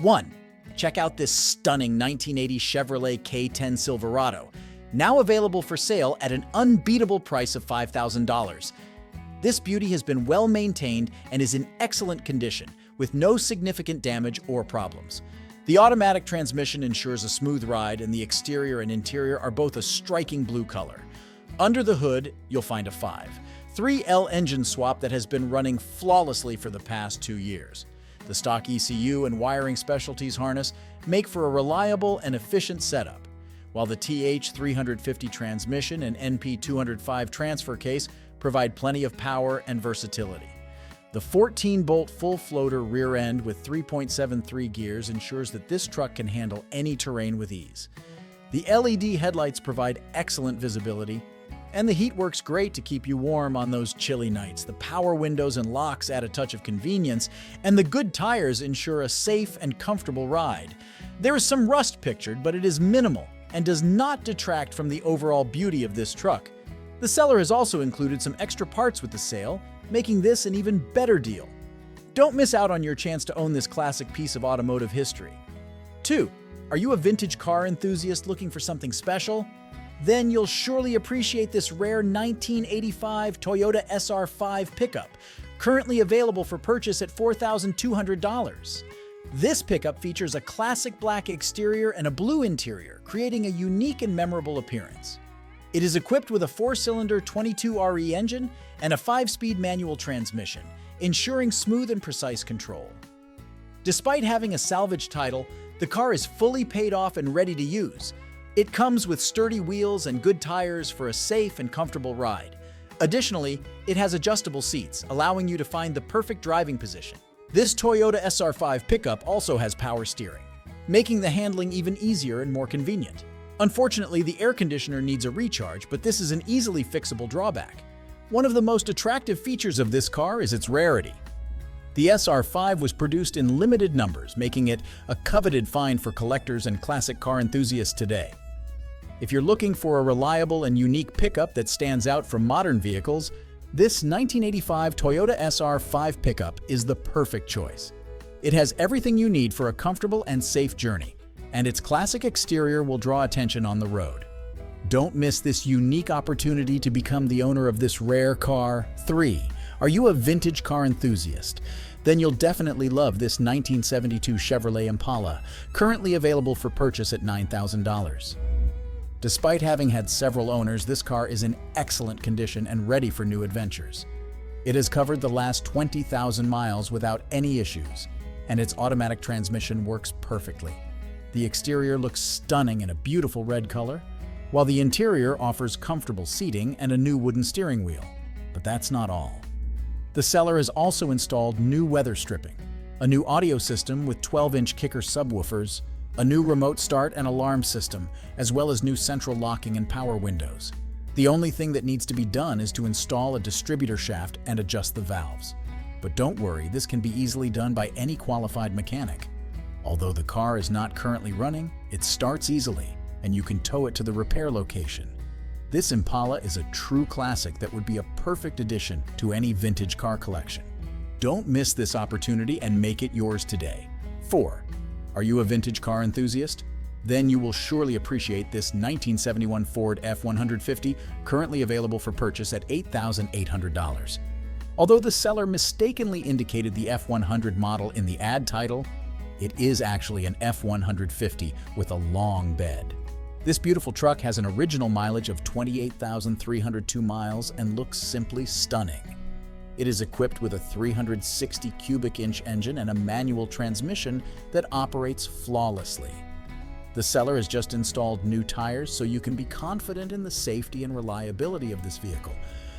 1. Check out this stunning 1980 Chevrolet K10 Silverado, now available for sale at an unbeatable price of $5,000. This beauty has been well maintained and is in excellent condition, with no significant damage or problems. The automatic transmission ensures a smooth ride, and the exterior and interior are both a striking blue color. Under the hood, you'll find a 5.3L engine swap that has been running flawlessly for the past 2 years. The stock ECU and wiring specialties harness make for a reliable and efficient setup, while the TH350 transmission and NP205 transfer case provide plenty of power and versatility. The 14-bolt full-floater rear end with 3.73 gears ensures that this truck can handle any terrain with ease. The LED headlights provide excellent visibility, and the heat works great to keep you warm on those chilly nights. The power windows and locks add a touch of convenience, and the good tires ensure a safe and comfortable ride. There is some rust pictured, but it is minimal and does not detract from the overall beauty of this truck. The seller has also included some extra parts with the sale, making this an even better deal. Don't miss out on your chance to own this classic piece of automotive history. 2. Are you a vintage car enthusiast looking for something special? Then you'll surely appreciate this rare 1985 Toyota SR5 Pickup, currently available for purchase at $4,200. This pickup features a classic black exterior and a blue interior, creating a unique and memorable appearance. It is equipped with a 4-cylinder 22RE engine and a 5-speed manual transmission, ensuring smooth and precise control. Despite having a salvage title, the car is fully paid off and ready to use. It comes with sturdy wheels and good tires for a safe and comfortable ride. Additionally, it has adjustable seats, allowing you to find the perfect driving position. This Toyota SR5 Pickup also has power steering, making the handling even easier and more convenient. Unfortunately, the air conditioner needs a recharge, but this is an easily fixable drawback. One of the most attractive features of this car is its rarity. The SR5 was produced in limited numbers, making it a coveted find for collectors and classic car enthusiasts today. If you're looking for a reliable and unique pickup that stands out from modern vehicles, this 1985 Toyota SR5 Pickup is the perfect choice. It has everything you need for a comfortable and safe journey, and its classic exterior will draw attention on the road. Don't miss this unique opportunity to become the owner of this rare car. 3. Are you a vintage car enthusiast? Then you'll definitely love this 1972 Chevrolet Impala, currently available for purchase at $9,000. Despite having had several owners, this car is in excellent condition and ready for new adventures. It has covered the last 20,000 miles without any issues, and its automatic transmission works perfectly. The exterior looks stunning in a beautiful red color, while the interior offers comfortable seating and a new wooden steering wheel. But that's not all. The seller has also installed new weather stripping, a new audio system with 12-inch kicker subwoofers, a new remote start and alarm system, as well as new central locking and power windows. The only thing that needs to be done is to install a distributor shaft and adjust the valves. But don't worry, this can be easily done by any qualified mechanic. Although the car is not currently running, it starts easily, and you can tow it to the repair location. This Impala is a true classic that would be a perfect addition to any vintage car collection. Don't miss this opportunity and make it yours today. 4. Are you a vintage car enthusiast? Then you will surely appreciate this 1971 Ford F-150, currently available for purchase at $8,800. Although the seller mistakenly indicated the F-100 model in the ad title, it is actually an F-150 with a long bed. This beautiful truck has an original mileage of 28,302 miles and looks simply stunning. It is equipped with a 360 cubic inch engine and a manual transmission that operates flawlessly. The seller has just installed new tires, so you can be confident in the safety and reliability of this vehicle.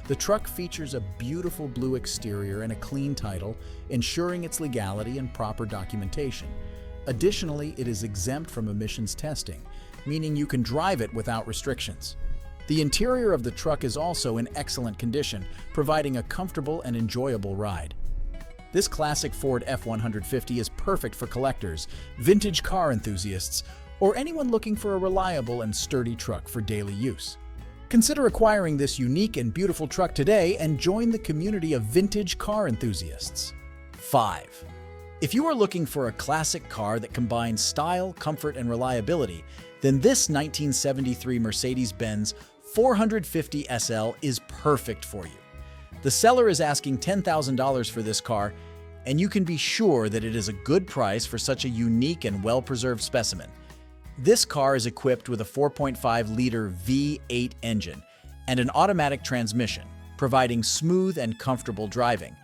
The truck features a beautiful blue exterior and a clean title, ensuring its legality and proper documentation. Additionally, it is exempt from emissions testing, meaning you can drive it without restrictions. The interior of the truck is also in excellent condition, providing a comfortable and enjoyable ride. This classic Ford F-150 is perfect for collectors, vintage car enthusiasts, or anyone looking for a reliable and sturdy truck for daily use. Consider acquiring this unique and beautiful truck today and join the community of vintage car enthusiasts. 5. If you are looking for a classic car that combines style, comfort, and reliability, then this 1973 Mercedes-Benz 450 SL is perfect for you. The seller is asking $10,000 for this car, and you can be sure that it is a good price for such a unique and well-preserved specimen. This car is equipped with a 4.5-liter V8 engine and an automatic transmission, providing smooth and comfortable driving.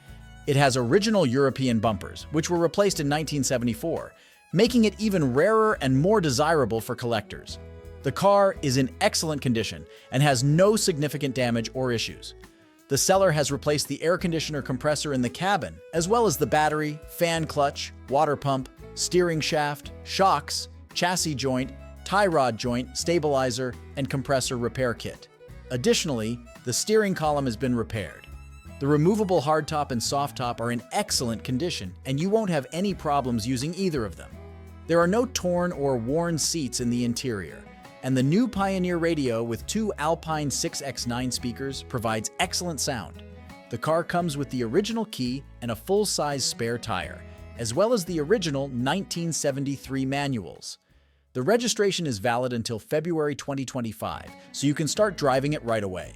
It has original European bumpers, which were replaced in 1974, making it even rarer and more desirable for collectors. The car is in excellent condition and has no significant damage or issues. The seller has replaced the air conditioner compressor in the cabin, as well as the battery, fan clutch, water pump, steering shaft, shocks, chassis joint, tie rod joint, stabilizer, and compressor repair kit. Additionally, the steering column has been repaired. The removable hardtop and soft top are in excellent condition, and you won't have any problems using either of them. There are no torn or worn seats in the interior, and the new Pioneer radio with two Alpine 6X9 speakers provides excellent sound. The car comes with the original key and a full-size spare tire, as well as the original 1973 manuals. The registration is valid until February 2025, so you can start driving it right away.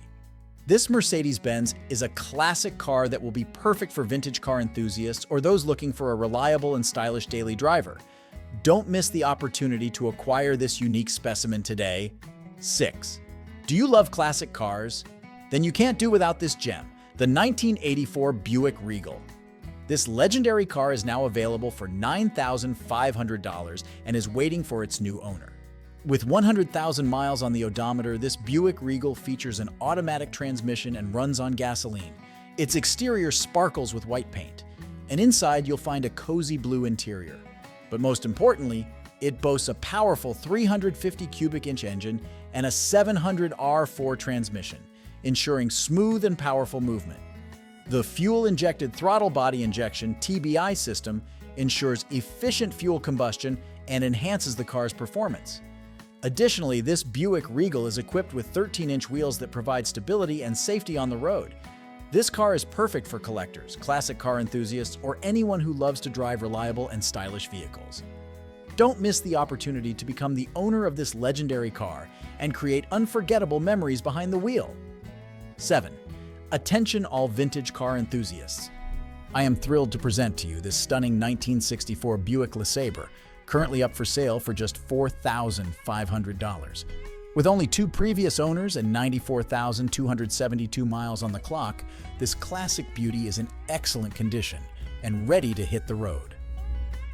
This Mercedes-Benz is a classic car that will be perfect for vintage car enthusiasts or those looking for a reliable and stylish daily driver. Don't miss the opportunity to acquire this unique specimen today. 6. Do you love classic cars? Then you can't do without this gem, the 1984 Buick Regal. This legendary car is now available for $9,500 and is waiting for its new owner. With 100,000 miles on the odometer, this Buick Regal features an automatic transmission and runs on gasoline. Its exterior sparkles with white paint, and inside you'll find a cozy blue interior. But most importantly, it boasts a powerful 350 cubic inch engine and a 700 R4 transmission, ensuring smooth and powerful movement. The fuel-injected throttle body injection (TBI) system ensures efficient fuel combustion and enhances the car's performance. Additionally, this Buick Regal is equipped with 13-inch wheels that provide stability and safety on the road. This car is perfect for collectors, classic car enthusiasts, or anyone who loves to drive reliable and stylish vehicles. Don't miss the opportunity to become the owner of this legendary car and create unforgettable memories behind the wheel. 7. Attention all vintage car enthusiasts. I am thrilled to present to you this stunning 1964 Buick Lesabre, currently up for sale for just $4,500. With only 2 previous owners and 94,272 miles on the clock, this classic beauty is in excellent condition and ready to hit the road.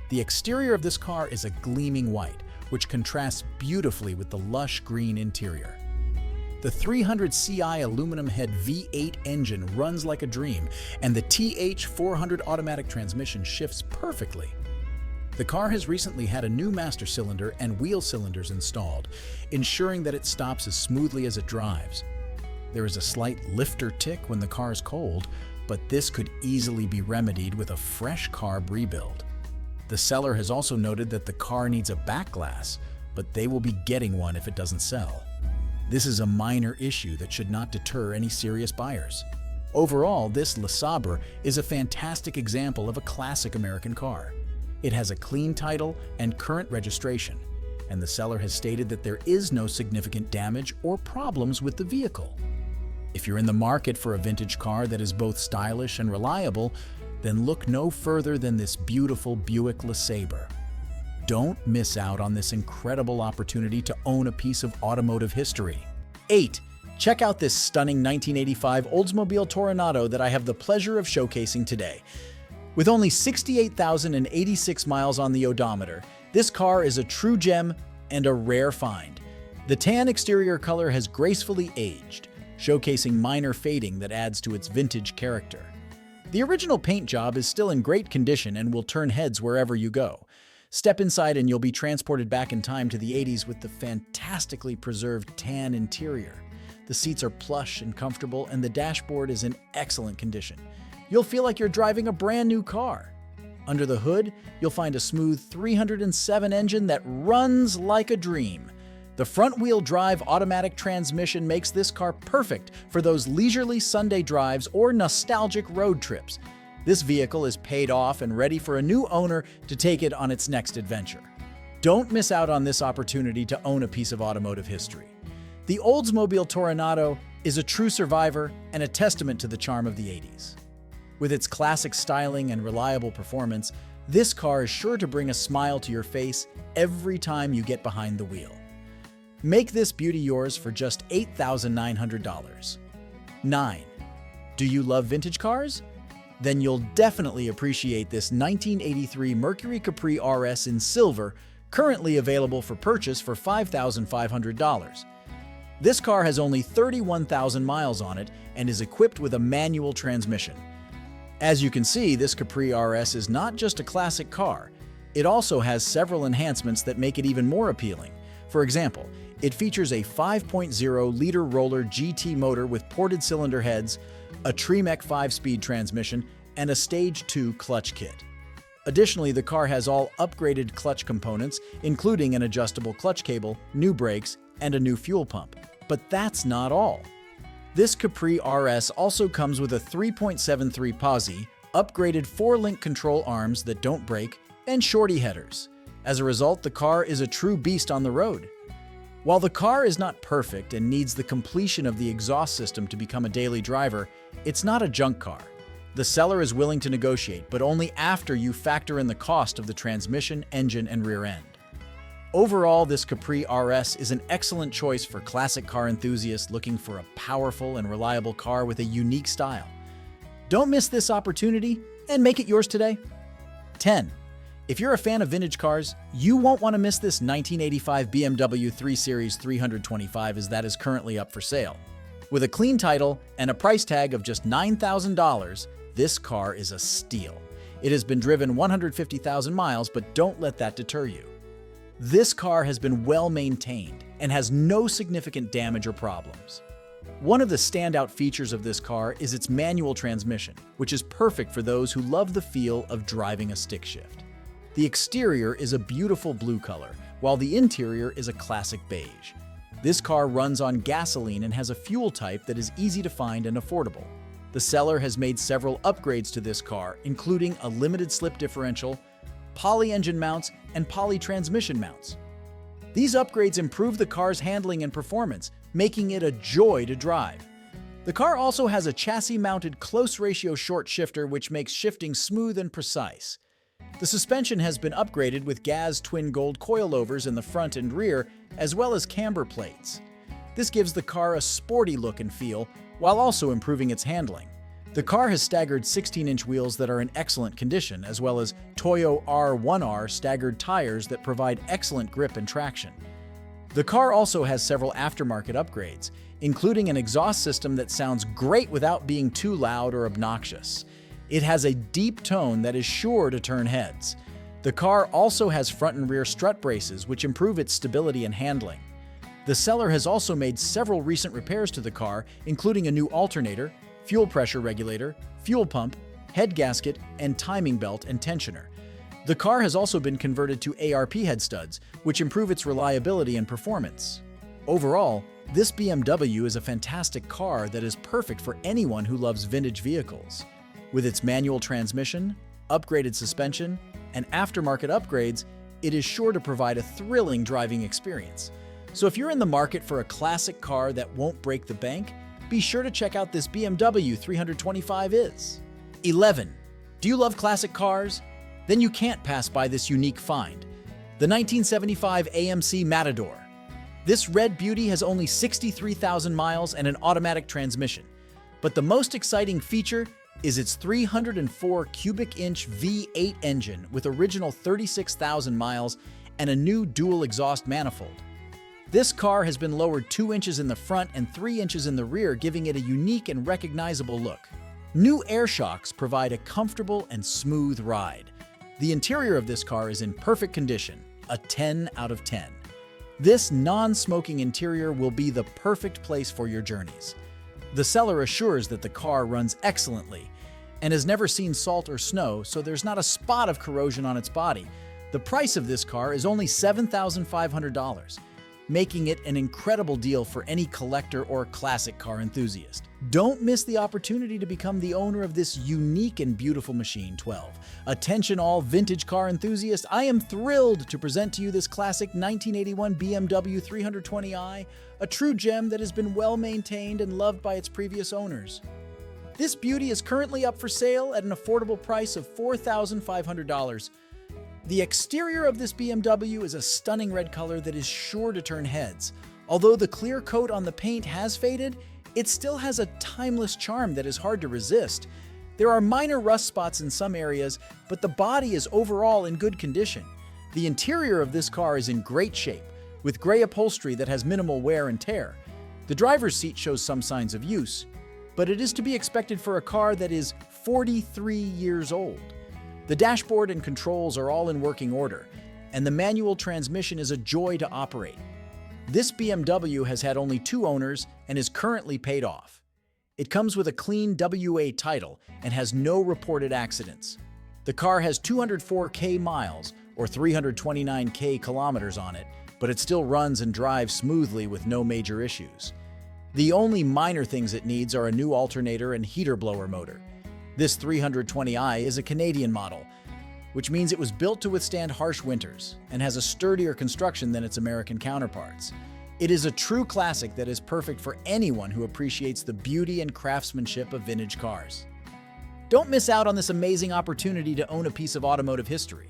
The exterior of this car is a gleaming white, which contrasts beautifully with the lush green interior. The 300 CI aluminum head V8 engine runs like a dream, and the TH400 automatic transmission shifts perfectly. The car has recently had a new master cylinder and wheel cylinders installed, ensuring that it stops as smoothly as it drives. There is a slight lifter tick when the car is cold, but this could easily be remedied with a fresh carb rebuild. The seller has also noted that the car needs a back glass, but they will be getting one if it doesn't sell. This is a minor issue that should not deter any serious buyers. Overall, this Lesabre is a fantastic example of a classic American car. It has a clean title and current registration, and the seller has stated that there is no significant damage or problems with the vehicle. If you're in the market for a vintage car that is both stylish and reliable, then look no further than this beautiful Buick Lesabre. Don't miss out on this incredible opportunity to own a piece of automotive history. 8. Check out this stunning 1985 Oldsmobile Toronado that I have the pleasure of showcasing today. With only 68,086 miles on the odometer, this car is a true gem and a rare find. The tan exterior color has gracefully aged, showcasing minor fading that adds to its vintage character. The original paint job is still in great condition and will turn heads wherever you go. Step inside and you'll be transported back in time to the 80s with the fantastically preserved tan interior. The seats are plush and comfortable, and the dashboard is in excellent condition. You'll feel like you're driving a brand new car. Under the hood, you'll find a smooth 307 engine that runs like a dream. The front-wheel drive automatic transmission makes this car perfect for those leisurely Sunday drives or nostalgic road trips. This vehicle is paid off and ready for a new owner to take it on its next adventure. Don't miss out on this opportunity to own a piece of automotive history. The Oldsmobile Toronado is a true survivor and a testament to the charm of the 80s. With its classic styling and reliable performance, this car is sure to bring a smile to your face every time you get behind the wheel. Make this beauty yours for just $8,900. 9. Do you love vintage cars? Then you'll definitely appreciate this 1983 Mercury Capri RS in silver, currently available for purchase for $5,500. This car has only 31,000 miles on it and is equipped with a manual transmission. As you can see, this Capri RS is not just a classic car. It also has several enhancements that make it even more appealing. For example, it features a 5.0-liter roller GT motor with ported cylinder heads, a Tremec 5-speed transmission, and a Stage 2 clutch kit. Additionally, the car has all upgraded clutch components, including an adjustable clutch cable, new brakes, and a new fuel pump. But that's not all. This Capri RS also comes with a 3.73 posi, upgraded 4-link control arms that don't break, and shorty headers. As a result, the car is a true beast on the road. While the car is not perfect and needs the completion of the exhaust system to become a daily driver, it's not a junk car. The seller is willing to negotiate, but only after you factor in the cost of the transmission, engine, and rear end. Overall, this Capri RS is an excellent choice for classic car enthusiasts looking for a powerful and reliable car with a unique style. Don't miss this opportunity and make it yours today. 10. If you're a fan of vintage cars, you won't want to miss this 1985 BMW 3 Series 325 as that is currently up for sale. With a clean title and a price tag of just $9,000, this car is a steal. It has been driven 150,000 miles, but don't let that deter you. This car has been well maintained and has no significant damage or problems. One of the standout features of this car is its manual transmission, which is perfect for those who love the feel of driving a stick shift. The exterior is a beautiful blue color, while the interior is a classic beige. This car runs on gasoline and has a fuel type that is easy to find and affordable. The seller has made several upgrades to this car, including a limited slip differential, poly engine mounts, and poly transmission mounts. These upgrades improve the car's handling and performance, making it a joy to drive. The car also has a chassis-mounted close-ratio short shifter which makes shifting smooth and precise. The suspension has been upgraded with GAZ twin gold coilovers in the front and rear, as well as camber plates. This gives the car a sporty look and feel, while also improving its handling. The car has staggered 16-inch wheels that are in excellent condition, as well as Toyo R1R staggered tires that provide excellent grip and traction. The car also has several aftermarket upgrades, including an exhaust system that sounds great without being too loud or obnoxious. It has a deep tone that is sure to turn heads. The car also has front and rear strut braces, which improve its stability and handling. The seller has also made several recent repairs to the car, including a new alternator, fuel pressure regulator, fuel pump, head gasket, and timing belt and tensioner. The car has also been converted to ARP head studs, which improve its reliability and performance. Overall, this BMW is a fantastic car that is perfect for anyone who loves vintage vehicles. With its manual transmission, upgraded suspension, and aftermarket upgrades, it is sure to provide a thrilling driving experience. So if you're in the market for a classic car that won't break the bank, be sure to check out this BMW 325 is. 11. Do you love classic cars? Then you can't pass by this unique find, the 1975 AMC Matador. This red beauty has only 63,000 miles and an automatic transmission. But the most exciting feature is its 304 cubic inch V8 engine with original 36,000 miles and a new dual exhaust manifold. This car has been lowered 2 inches in the front and 3 inches in the rear, giving it a unique and recognizable look. New air shocks provide a comfortable and smooth ride. The interior of this car is in perfect condition, a 10 out of 10. This non-smoking interior will be the perfect place for your journeys. The seller assures that the car runs excellently and has never seen salt or snow, so there's not a spot of corrosion on its body. The price of this car is only $7,500. making it an incredible deal for any collector or classic car enthusiast. Don't miss the opportunity to become the owner of this unique and beautiful machine. 12. Attention all vintage car enthusiasts, I am thrilled to present to you this classic 1981 BMW 320i, a true gem that has been well maintained and loved by its previous owners. This beauty is currently up for sale at an affordable price of $4,500. The exterior of this BMW is a stunning red color that is sure to turn heads. Although the clear coat on the paint has faded, it still has a timeless charm that is hard to resist. There are minor rust spots in some areas, but the body is overall in good condition. The interior of this car is in great shape, with gray upholstery that has minimal wear and tear. The driver's seat shows some signs of use, but it is to be expected for a car that is 43 years old. The dashboard and controls are all in working order, and the manual transmission is a joy to operate. This BMW has had only 2 owners and is currently paid off. It comes with a clean WA title and has no reported accidents. The car has 204K miles or 329K kilometers on it, but it still runs and drives smoothly with no major issues. The only minor things it needs are a new alternator and heater blower motor. This 320i is a Canadian model, which means it was built to withstand harsh winters and has a sturdier construction than its American counterparts. It is a true classic that is perfect for anyone who appreciates the beauty and craftsmanship of vintage cars. Don't miss out on this amazing opportunity to own a piece of automotive history.